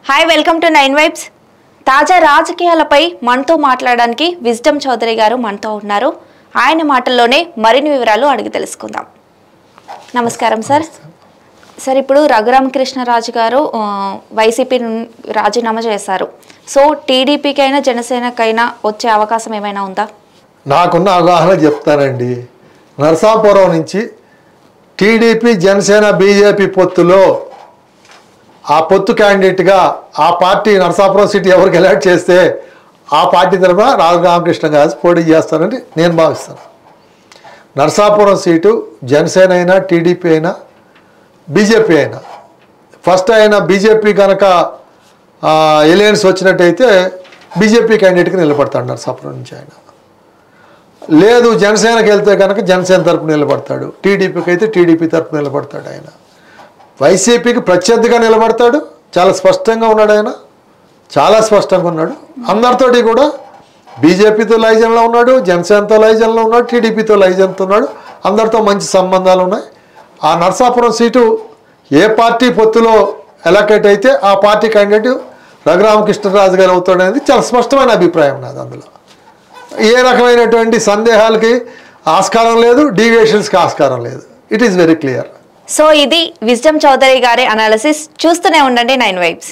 Hi welcome to 9 vibes. తాజా రాజకీయాలపై మనతో మాట్లాడడానికి విజ్డమ్ చౌదరి గారు మనతో ఉన్నారు. ఆయన మాటల్లోనే మరిన్ని వివరాలు అడిగి తెలుసుకుందాం. నమస్కారం సార్. సార్, ఇప్పుడు రఘురామకృష్ణరాజు గారు వైసీపీ రాజీనామా చేశారు. సో టీడీపీకైనా జనసేనకైనా వచ్చే అవకాశం ఏమైనా ఉందా? నాకున్న అవగాహన చెప్తానండి. నరసాపురం నుంచి టీడీపీ జనసేన బీజేపీ పొత్తులో ఆ పొత్తు క్యాండిడేట్గా ఆ పార్టీ నరసాపురం సీట్ ఎవరికి ఎలక్ట్ చేస్తే ఆ పార్టీ తరఫున రఘురామకృష్ణ గారు పోటీ చేస్తారని నేను భావిస్తాను. నరసాపురం సీటు జనసేన అయినా టీడీపీ అయినా బీజేపీ అయినా ఫస్ట్ ఆయన బీజేపీ కనుక ఎలియన్స్ వచ్చినట్టయితే బీజేపీ క్యాండిడేట్కి నిలబడతాడు నరసాపురం నుంచి. ఆయన లేదు జనసేనకి వెళ్తే కనుక జనసేన తరపున నిలబడతాడు, టీడీపీకి అయితే టీడీపీ తరపున నిలబడతాడు. ఆయన వైసీపీకి ప్రత్యర్థిగా నిలబడతాడు. చాలా స్పష్టంగా ఉన్నాడు. ఆయన చాలా స్పష్టంగా ఉన్నాడు. అందరితోటి కూడా బీజేపీతో లైజన్లో ఉన్నాడు, జనసేనతో లైజన్లో ఉన్నాడు, టీడీపీతో లైజన్తో ఉన్నాడు. అందరితో మంచి సంబంధాలు ఉన్నాయి. ఆ నరసాపురం సీటు ఏ పార్టీ పొత్తులో ఎలక్ట్ అయితే ఆ పార్టీ క్యాండిడేట్ రఘురామకృష్ణరాజు గారు అవుతాడు అనేది చాలా స్పష్టమైన అభిప్రాయం నాది. అందులో ఏ రకమైనటువంటి సందేహాలకి ఆస్కారం లేదు, డీవియేషన్స్కి ఆస్కారం లేదు. It is very clear. So ఇది విజ్డమ్ చౌదరి గారి అనాలిసిస్. చూస్తూనే ఉండండి 9 వైబ్స్.